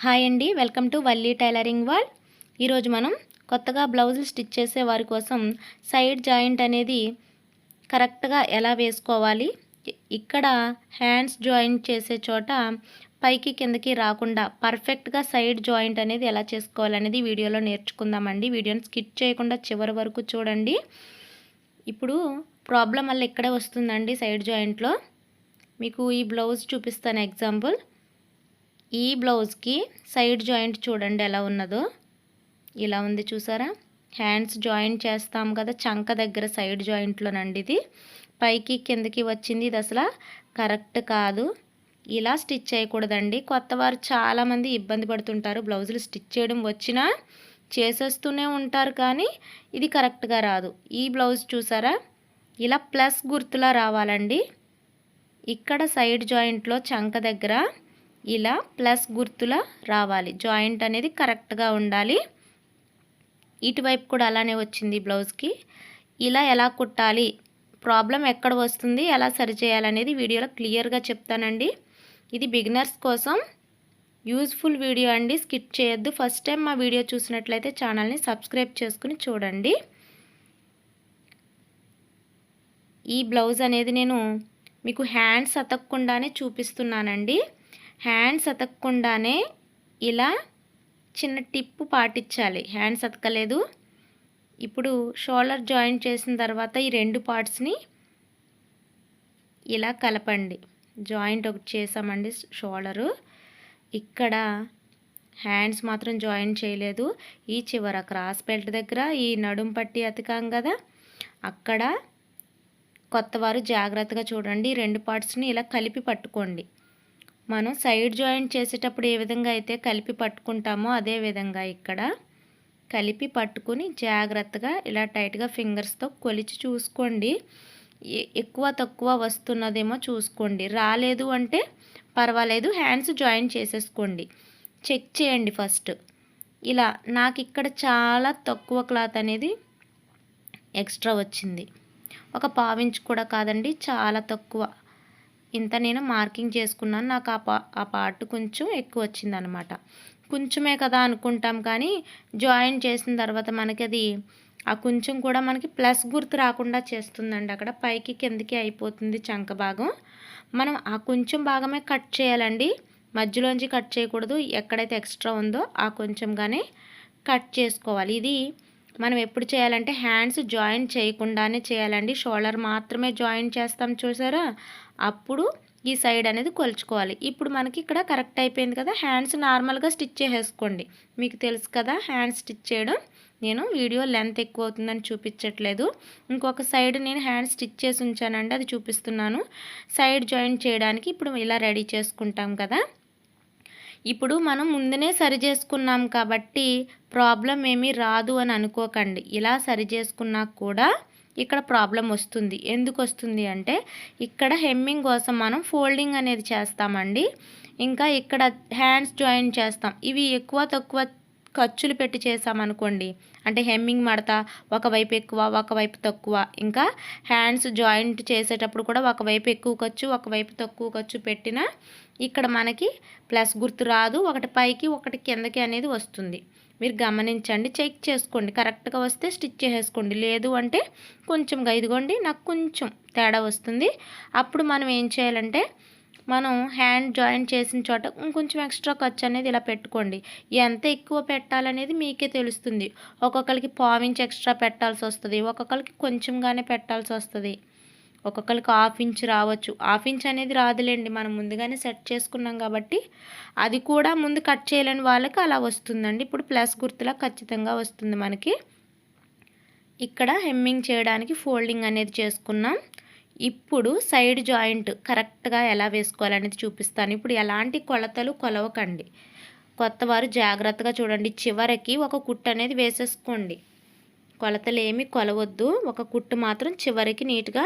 Hi అండి, welcome to Valli tailoring world. ఈరోజు మనం కొత్తగా బ్లౌజులు స్టిచ్ చేసే వారి కోసం సైడ్ జాయింట్ అనేది కరెక్ట్గా ఎలా వేసుకోవాలి, ఇక్కడ హ్యాండ్స్ జాయింట్ చేసే చోట పైకి కిందకి రాకుండా పర్ఫెక్ట్గా సైడ్ జాయింట్ అనేది ఎలా చేసుకోవాలనేది వీడియోలో నేర్చుకుందామండి. వీడియోని స్కిప్ చేయకుండా చివరి వరకు చూడండి. ఇప్పుడు ప్రాబ్లం వల్ల ఇక్కడే వస్తుందండి. సైడ్ జాయింట్లో మీకు ఈ బ్లౌజ్ చూపిస్తాను ఎగ్జాంపుల్. ఈ బ్లౌజ్కి సైడ్ జాయింట్ చూడండి ఎలా ఉన్నదో. ఇలా ఉంది చూసారా. హ్యాండ్స్ జాయింట్ చేస్తాం కదా చంక దగ్గర సైడ్ జాయింట్లోనండి. ఇది పైకి కిందకి వచ్చింది. ఇది అసలు కరెక్ట్ కాదు. ఇలా స్టిచ్ చేయకూడదండి. కొత్త వారు చాలామంది ఇబ్బంది పడుతుంటారు. బ్లౌజులు స్టిచ్ చేయడం వచ్చినా చేసేస్తూనే ఉంటారు, కానీ ఇది కరెక్ట్గా రాదు. ఈ బ్లౌజ్ చూసారా, ఇలా ప్లస్ గుర్తులా రావాలండి. ఇక్కడ సైడ్ జాయింట్లో చంక దగ్గర ఇలా ప్లస్ గుర్తులా రావాలి. జాయింట్ అనేది కరెక్ట్గా ఉండాలి. ఇటువైపు కూడా అలానే వచ్చింది బ్లౌజ్కి. ఇలా ఎలా కుట్టాలి, ప్రాబ్లం ఎక్కడ వస్తుంది, ఎలా సరిచేయాలనేది వీడియోలో క్లియర్గా చెప్తానండి. ఇది బిగినర్స్ కోసం యూజ్ఫుల్ వీడియో అండి, స్కిప్ చేయొద్దు. ఫస్ట్ టైం మా వీడియో చూసినట్లయితే ఛానల్ని సబ్స్క్రైబ్ చేసుకుని చూడండి. ఈ బ్లౌజ్ అనేది నేను మీకు హ్యాండ్స్ అతకకుండానే చూపిస్తున్నానండి. హ్యాండ్స్ అతకకుండానే ఇలా చిన్న టిప్పు పాటించాలి. హ్యాండ్స్ అతకలేదు. ఇప్పుడు షోల్డర్ జాయింట్ చేసిన తర్వాత ఈ రెండు పార్ట్స్ని ఇలా కలపండి. జాయింట్ ఒకటి చేసామండి షోల్డరు. ఇక్కడ హ్యాండ్స్ మాత్రం జాయింట్ చేయలేదు. ఈ చివర క్రాస్ బెల్ట్ దగ్గర ఈ నడుం పట్టి అతికాం కదా, అక్కడ కొత్తవారు జాగ్రత్తగా చూడండి. రెండు పార్ట్స్ని ఇలా కలిపి పట్టుకోండి. మనం సైడ్ జాయింట్ చేసేటప్పుడు ఏ విధంగా అయితే కలిపి పట్టుకుంటామో అదే విధంగా ఇక్కడ కలిపి పట్టుకుని జాగ్రత్తగా ఇలా టైట్గా ఫింగర్స్తో కొలిచి చూసుకోండి. ఎక్కువ తక్కువ వస్తున్నదేమో చూసుకోండి. రాలేదు అంటే పర్వాలేదు, హ్యాండ్స్ జాయింట్ చేసేసుకోండి. చెక్ చేయండి ఫస్ట్. ఇలా నాకు ఇక్కడ చాలా తక్కువ క్లాత్ అనేది ఎక్స్ట్రా వచ్చింది. ఒక పావించ్ కూడా కాదండి, చాలా తక్కువ. ఇంత నేను మార్కింగ్ చేసుకున్నాను. నాకు ఆ పార్ట్ కొంచెం ఎక్కువ వచ్చిందనమాట. కొంచెమే కదా అనుకుంటాం, కానీ జాయిన్ చేసిన తర్వాత మనకి అది ఆ కొంచెం కూడా మనకి ప్లస్ గుర్తు రాకుండా చేస్తుందండి. అక్కడ పైకి కిందకి అయిపోతుంది చంక భాగం. మనం ఆ కొంచెం భాగమే కట్ చేయాలండి, మధ్యలోంచి కట్ చేయకూడదు. ఎక్కడైతే ఎక్స్ట్రా ఉందో ఆ కొంచెంగానే కట్ చేసుకోవాలి. ఇది మనం ఎప్పుడు చేయాలంటే హ్యాండ్స్ జాయింట్ చేయకుండానే చేయాలండి. షోల్డర్ మాత్రమే జాయింట్ చేస్తాం చూసారా, అప్పుడు ఈ సైడ్ అనేది కొలుచుకోవాలి. ఇప్పుడు మనకి ఇక్కడ కరెక్ట్ అయిపోయింది కదా. హ్యాండ్స్ నార్మల్గా స్టిచ్ చేసేసుకోండి. మీకు తెలుసు కదా హ్యాండ్స్ స్టిచ్ చేయడం. నేను వీడియో లెంత్ ఎక్కువ అవుతుందని చూపించట్లేదు. ఇంకొక సైడ్ నేను హ్యాండ్ స్టిచ్ చేసి ఉంచానండి, అది చూపిస్తున్నాను. సైడ్ జాయింట్ చేయడానికి ఇప్పుడు ఇలా రెడీ చేసుకుంటాం కదా. ఇప్పుడు మనం ముందునే సరి చేసుకున్నాం కాబట్టి ప్రాబ్లం ఏమీ రాదు అని అనుకోకండి. ఇలా సరి చేసుకున్నా కూడా ఇక్కడ ప్రాబ్లం వస్తుంది. ఎందుకు వస్తుంది అంటే ఇక్కడ హెమ్మింగ్ కోసం మనం ఫోల్డింగ్ అనేది చేస్తామండి. ఇంకా ఇక్కడ హ్యాండ్స్ జాయిన్ చేస్తాం. ఇవి ఎక్కువ తక్కువ ఖర్చులు పెట్టి చేసామనుకోండి, అంటే హెమ్మింగ్ మడత ఒకవైపు ఎక్కువ ఒకవైపు తక్కువ, ఇంకా హ్యాండ్స్ జాయింట్ చేసేటప్పుడు కూడా ఒకవైపు ఎక్కువ ఖర్చు ఒకవైపు తక్కువ ఖర్చు పెట్టినా ఇక్కడ మనకి ప్లస్ గుర్తు రాదు. ఒకటి పైకి ఒకటి కిందకి అనేది వస్తుంది. మీరు గమనించండి, చెక్ చేసుకోండి. కరెక్ట్గా వస్తే స్టిచ్ చేసేసుకోండి. లేదు అంటే కొంచెంగా ఇదిగోండి నాకు కొంచెం తేడా వస్తుంది. అప్పుడు మనం ఏం చేయాలంటే మనం హ్యాండ్ జాయింట్ చేసిన చోట ఇంకొంచెం ఎక్స్ట్రా ఖర్చు అనేది ఇలా పెట్టుకోండి. ఎంత ఎక్కువ పెట్టాలనేది మీకే తెలుస్తుంది. ఒక్కొక్కరికి పావించి ఎక్స్ట్రా పెట్టాల్సి వస్తుంది, ఒక్కొక్కరికి కొంచెంగానే పెట్టాల్సి వస్తుంది, ఒక్కొక్కరికి హాఫ్ ఇంచ్ రావచ్చు. హాఫ్ ఇంచ్ అనేది రాదులేండి, మనం ముందుగానే సెట్ చేసుకున్నాం కాబట్టి. అది కూడా ముందు కట్ చేయలేని వాళ్ళకి అలా వస్తుందండి. ఇప్పుడు ప్లస్ గుర్తులా ఖచ్చితంగా వస్తుంది మనకి. ఇక్కడ హెమ్మింగ్ చేయడానికి ఫోల్డింగ్ అనేది చేసుకున్నాం. ఇప్పుడు సైడ్ జాయింట్ కరెక్ట్గా ఎలా వేసుకోవాలనేది చూపిస్తాను. ఇప్పుడు ఎలాంటి కొలతలు కొలవకండి. కొత్తవారు జాగ్రత్తగా చూడండి. చివరికి ఒక కుట్టు అనేది వేసేసుకోండి. కొలతలు ఏమి కొలవద్దు, ఒక కుట్టు మాత్రం చివరికి నీట్గా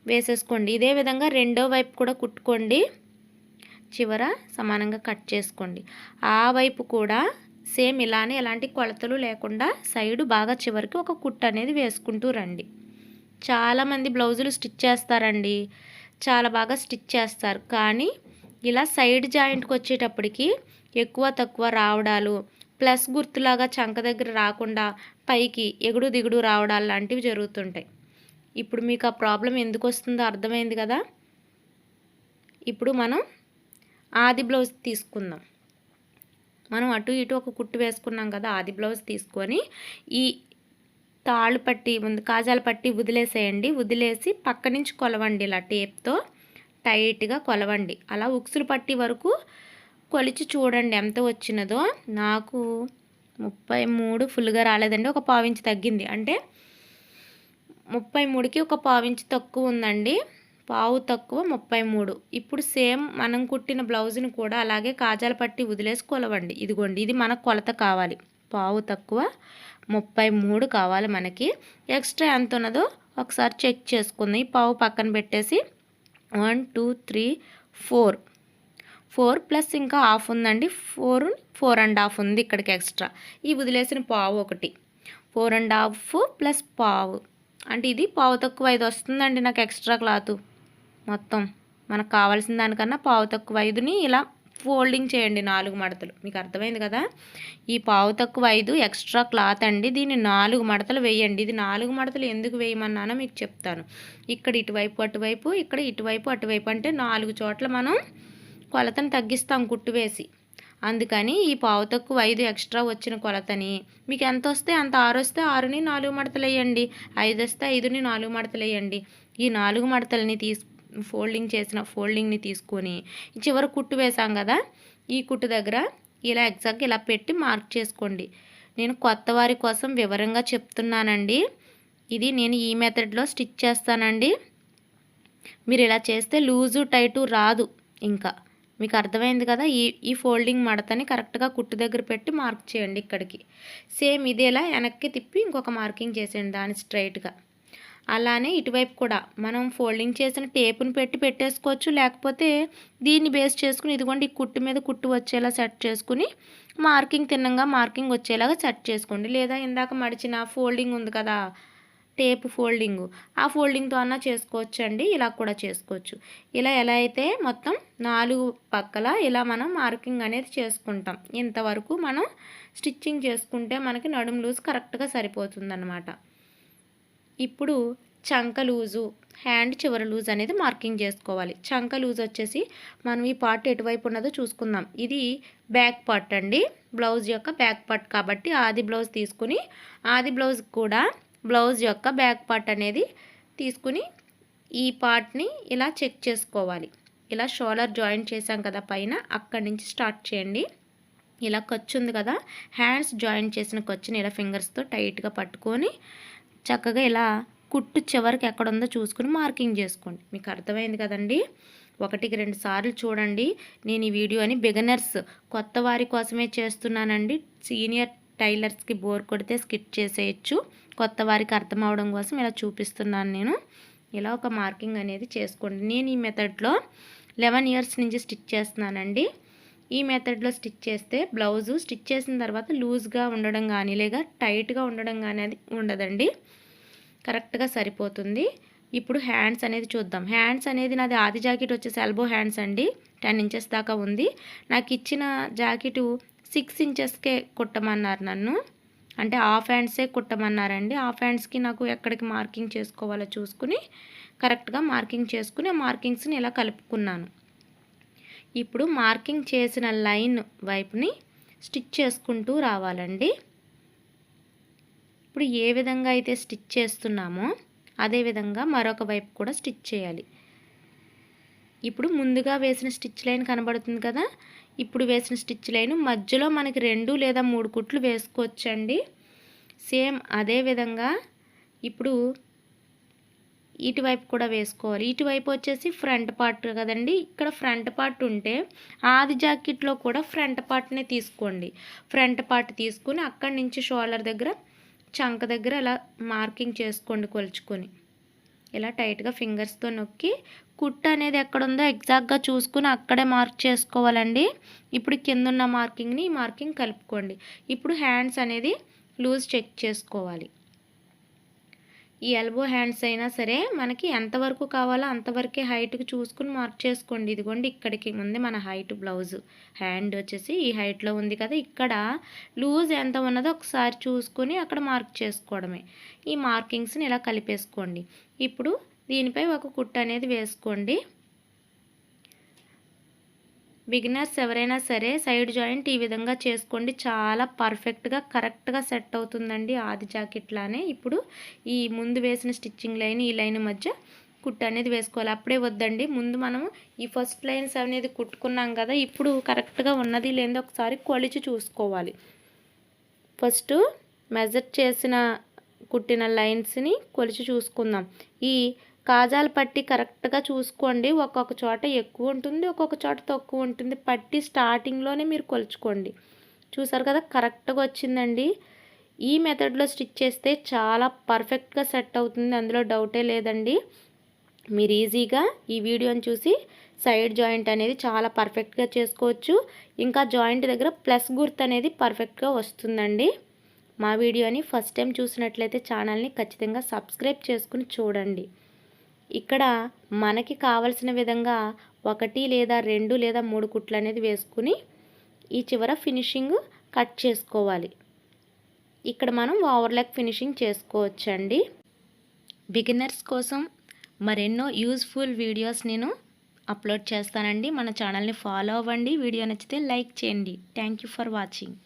వేసేసుకోండి. ఇదే విధంగా రెండో వైపు కూడా కుట్టుకోండి. చివర సమానంగా కట్ చేసుకోండి. ఆ వైపు కూడా సేమ్ ఇలానే ఎలాంటి కొలతలు లేకుండా సైడు బాగా చివరికి ఒక కుట్టు అనేది వేసుకుంటూ రండి. చాలామంది బ్లౌజులు స్టిచ్ చేస్తారండి, చాలా బాగా స్టిచ్ చేస్తారు, కానీ ఇలా సైడ్ జాయింట్కి వచ్చేటప్పటికి ఎక్కువ తక్కువ రావడాలు, ప్లస్ గుర్తులాగా చంక దగ్గర రాకుండా పైకి ఎగుడు దిగుడు రావడాలు లాంటివి జరుగుతుంటాయి. ఇప్పుడు మీకు ఆ ప్రాబ్లం ఎందుకు వస్తుందో అర్థమైంది కదా. ఇప్పుడు మనం ఆది బ్లౌజ్ తీసుకుందాం. మనం అటు ఇటు ఒక కుట్టు వేసుకున్నాం కదా, ఆది బ్లౌజ్ తీసుకొని ఈ తాళ్ళు పట్టి ముందు కాజాల పట్టి వదిలేసేయండి. వదిలేసి పక్క నుంచి కొలవండి, ఇలా టేప్తో టైట్గా కొలవండి. అలా ఉక్సులు పట్టి వరకు కొలిచి చూడండి ఎంత వచ్చినదో. నాకు 33 ఫుల్గా రాలేదండి, ఒక పావించి తగ్గింది. అంటే 33కి ఒక పావించి తక్కువ ఉందండి, పావు తక్కువ 33. ఇప్పుడు సేమ్ మనం కుట్టిన బ్లౌజ్ని కూడా అలాగే కాజాల పట్టి వదిలేసి కొలవండి. ఇదిగోండి, ఇది మనకు కొలత కావాలి. పావు తక్కువ 33 కావాలి మనకి. ఎక్స్ట్రా ఎంత ఉన్నదో ఒకసారి చెక్ చేసుకుందాం. ఈ పావు పక్కన పెట్టేసి 1 2 3 4 ప్లస్ ఇంకా హాఫ్ ఉందండి, 4.5 ఉంది ఇక్కడికి ఎక్స్ట్రా. ఈ వదిలేసిన పావు ఒకటి 4.5 ప్లస్ పావు అంటే ఇది పావు తక్కువ 5 వస్తుందండి నాకు ఎక్స్ట్రా క్లాత్. మొత్తం మనకు కావాల్సిన దానికన్నా పావు తక్కువ 5ని ఇలా ఫోల్డింగ్ చేయండి 4 మడతలు. మీకు అర్థమైంది కదా. ఈ పావు తక్కువ 5 ఎక్స్ట్రా క్లాత్ అండి, దీన్ని 4 మడతలు వేయండి. ఇది 4 మడతలు ఎందుకు వేయమన్నానో మీకు చెప్తాను. ఇక్కడ ఇటువైపు అటువైపు, ఇక్కడ ఇటువైపు అటువైపు, అంటే 4 చోట్ల మనం కొలతను తగ్గిస్తాం కుట్టు వేసి. అందుకని ఈ పావు తక్కువ 5 ఎక్స్ట్రా వచ్చిన కొలతని మీకు ఎంత వస్తే అంత, 6 వస్తే 6ని 4 మడతలు వేయండి, 5 వస్తే 5ని 4 మడతలు వేయండి. ఈ 4 మడతలని ఫోల్డింగ్ని తీసుకొని చివరి కుట్టు వేసాం కదా, ఈ కుట్టు దగ్గర ఇలా ఎగ్జాక్ట్ ఇలా పెట్టి మార్క్ చేసుకోండి. నేను కొత్త వారి కోసం వివరంగా చెప్తున్నానండి. ఇది నేను ఈ మెథడ్లో స్టిచ్ చేస్తానండి. మీరు ఇలా చేస్తే లూజు టైటు రాదు. ఇంకా మీకు అర్థమైంది కదా. ఈ ఫోల్డింగ్ మడతని కరెక్ట్గా కుట్టు దగ్గర పెట్టి మార్క్ చేయండి. ఇక్కడికి సేమ్ ఇదేలా వెనక్కి తిప్పి ఇంకొక మార్కింగ్ చేసేయండి దాని స్ట్రైట్గా. అలానే ఇటువైపు కూడా మనం ఫోల్డింగ్ చేసిన టేపుని పెట్టేసుకోవచ్చు, లేకపోతే దీన్ని బేస్ చేసుకుని ఇదిగోండి ఈ కుట్టు మీద కుట్టు వచ్చేలా సెట్ చేసుకుని మార్కింగ్ తిన్నంగా మార్కింగ్ వచ్చేలాగా సెట్ చేసుకోండి. లేదా ఇందాక మడిచిన ఫోల్డింగ్ ఉంది కదా టేప్ ఫోల్డింగు, ఆ ఫోల్డింగ్తో అన్నా చేసుకోవచ్చు అండి, ఇలా కూడా చేసుకోవచ్చు. ఇలా ఎలా అయితే మొత్తం 4 పక్కల ఇలా మనం మార్కింగ్ అనేది చేసుకుంటాం. ఇంతవరకు మనం స్టిచ్చింగ్ చేసుకుంటే మనకి నడుము లూజ్ కరెక్ట్గా సరిపోతుందన్నమాట. ఇప్పుడు చంక లూజు, హ్యాండ్ చివరి లూజ్ అనేది మార్కింగ్ చేసుకోవాలి. చంక లూజ్ వచ్చేసి మనం ఈ పార్ట్ ఎటువైపు ఉన్నదో చూసుకుందాం. ఇది బ్యాక్ పార్ట్ అండి, బ్లౌజ్ యొక్క బ్యాక్ పార్ట్ కాబట్టి ఆది బ్లౌజ్ తీసుకుని ఆది బ్లౌజ్ కూడా బ్లౌజ్ యొక్క బ్యాక్ పార్ట్ అనేది తీసుకుని ఈ పార్ట్ని ఇలా చెక్ చేసుకోవాలి. ఇలా షోల్డర్ జాయింట్ చేసాం కదా పైన, అక్కడి నుంచి స్టార్ట్ చేయండి. ఇలా ఖర్చు ఉంది కదా, హ్యాండ్స్ జాయింట్ చేసిన ఖర్చుని ఇలా ఫింగర్స్తో టైట్గా పట్టుకొని చక్కగా ఇలా కుట్టు చివరికి ఎక్కడ ఉందో చూసుకుని మార్కింగ్ చేసుకోండి. మీకు అర్థమైంది కదండి. 1కి 2 సార్లు చూడండి. నేను ఈ వీడియోని బిగినర్స్ కొత్త వారి కోసమే చేస్తున్నానండి. సీనియర్ టైలర్స్కి బోర్ కొడితే స్కిప్ చేసేయచ్చు. కొత్త వారికి అర్థం అవడం కోసం ఇలా చూపిస్తున్నాను నేను. ఇలా ఒక మార్కింగ్ అనేది చేసుకోండి. నేను ఈ మెథడ్లో 11 ఇయర్స్ నుంచి స్టిచ్ చేస్తున్నానండి. ఈ మెథడ్లో స్టిచ్ చేస్తే బ్లౌజు స్టిచ్ చేసిన తర్వాత లూజ్గా ఉండడం కానీ లేక టైట్గా ఉండడం కానీ అది ఉండదండి, కరెక్ట్గా సరిపోతుంది. ఇప్పుడు హ్యాండ్స్ అనేది చూద్దాం. హ్యాండ్స్ అనేది నాది ఆది జాకెట్ వచ్చేసి ఎల్బో హ్యాండ్స్ అండి, 10 ఇంచెస్ దాకా ఉంది. నాకు ఇచ్చిన జాకెట్ 6 ఇంచెస్కే కుట్టమన్నారు నన్ను, అంటే హాఫ్ హ్యాండ్సే కుట్టమన్నారండి. హాఫ్ హ్యాండ్స్కి నాకు ఎక్కడికి మార్కింగ్ చేసుకోవాలో చూసుకుని కరెక్ట్గా మార్కింగ్ చేసుకుని ఆ మార్కింగ్స్ని ఇలా కలుపుకున్నాను. ఇప్పుడు మార్కింగ్ చేసిన లైన్ వైపుని స్టిచ్ చేసుకుంటూ రావాలండి. ఇప్పుడు ఏ విధంగా అయితే స్టిచ్ చేస్తున్నామో అదేవిధంగా మరొక వైపు కూడా స్టిచ్ చేయాలి. ఇప్పుడు ముందుగా వేసిన స్టిచ్ లైన్ కనబడుతుంది కదా, ఇప్పుడు వేసిన స్టిచ్ లైన్ మధ్యలో మనకి 2 లేదా 3 కుట్లు వేసుకోవచ్చండి. సేమ్ అదే విధంగా ఇప్పుడు ఇటువైపు కూడా వేసుకోవాలి. ఇటువైపు వచ్చేసి ఫ్రంట్ పార్ట్ కదండి, ఇక్కడ ఫ్రంట్ పార్ట్ ఉంటే ఆది జాకెట్లో కూడా ఫ్రంట్ పార్ట్నే తీసుకోండి. ఫ్రంట్ పార్ట్ తీసుకుని అక్కడి నుంచి షోల్డర్ దగ్గర చంక దగ్గర ఇలా మార్కింగ్ చేసుకోండి కొలుచుకొని. ఇలా టైట్గా ఫింగర్స్తో నొక్కి కుట్టు అనేది ఎక్కడుందో ఎగ్జాక్ట్గా చూసుకుని అక్కడే మార్క్ చేసుకోవాలండి. ఇప్పుడు కింద ఉన్న మార్కింగ్ని ఈ మార్కింగ్ కలుపుకోండి. ఇప్పుడు హ్యాండ్స్ అనేది లూజ్ చెక్ చేసుకోవాలి. ఈ ఎల్బో హ్యాండ్స్ అయినా సరే మనకి ఎంతవరకు కావాలో అంతవరకే హైట్కి చూసుకుని మార్క్ చేసుకోండి. ఇదిగోండి ఇక్కడికి ఉంది మన హైట్ బ్లౌజు. హ్యాండ్ వచ్చేసి ఈ హైట్లో ఉంది కదా, ఇక్కడ లూజ్ ఎంత ఉన్నదో ఒకసారి చూసుకొని అక్కడ మార్క్ చేసుకోవడమే. ఈ మార్కింగ్స్ని ఇలా కలిపేసుకోండి. ఇప్పుడు దీనిపై ఒక కుట్టు అనేది వేసుకోండి. బిగినర్స్ ఎవరైనా సరే సైడ్ జాయింట్ ఈ విధంగా చేసుకోండి. చాలా పర్ఫెక్ట్గా కరెక్ట్గా సెట్ అవుతుందండి ఆది జాకెట్ లానే. ఇప్పుడు ఈ ముందు వేసిన స్టిచ్చింగ్ లైన్ ఈ లైన్ మధ్య కుట్టు అనేది వేసుకోవాలి. అప్పుడే వద్దండి, ముందు మనము ఈ ఫస్ట్ లైన్స్ అనేది కుట్టుకున్నాం కదా, ఇప్పుడు కరెక్ట్గా ఉన్నది లేదో ఒకసారి కొలిచి చూసుకోవాలి. ఫస్ట్ మెజర్ చేసిన కుట్టిన లైన్స్ని కొలిచి చూసుకుందాం. ఈ కాజాల పట్టి కరెక్ట్గా చూసుకోండి. ఒక్కొక్క చోట ఎక్కువ ఉంటుంది, ఒక్కొక్క చోట తక్కువ ఉంటుంది. పట్టి స్టార్టింగ్లోనే మీరు కొలుచుకోండి. చూసారు కదా, కరెక్ట్గా వచ్చిందండి. ఈ మెథడ్లో స్టిచ్ చేస్తే చాలా పర్ఫెక్ట్గా సెట్ అవుతుంది, అందులో డౌటే లేదండి. మీరు ఈజీగా ఈ వీడియోని చూసి సైడ్ జాయింట్ అనేది చాలా పర్ఫెక్ట్గా చేసుకోవచ్చు. ఇంకా జాయింట్ దగ్గర ప్లస్ గుర్తు అనేది పర్ఫెక్ట్గా వస్తుందండి. మా వీడియోని ఫస్ట్ టైం చూసినట్లయితే ఛానల్ని ఖచ్చితంగా సబ్స్క్రైబ్ చేసుకుని చూడండి. ఇక్కడ మనకి కావలసిన విధంగా 1 లేదా 2 లేదా 3 కుట్లు అనేది వేసుకుని ఈ చివర ఫినిషింగ్ కట్ చేసుకోవాలి. ఇక్కడ మనం ఓవర్లాక్ ఫినిషింగ్ చేసుకోవచ్చండి. బిగినర్స్ కోసం మరెన్నో యూజ్ఫుల్ వీడియోస్ నేను అప్లోడ్ చేస్తానండి. మన ఛానల్ని ఫాలో అవ్వండి. వీడియో నచ్చితే లైక్ చేయండి. Thank you for watching.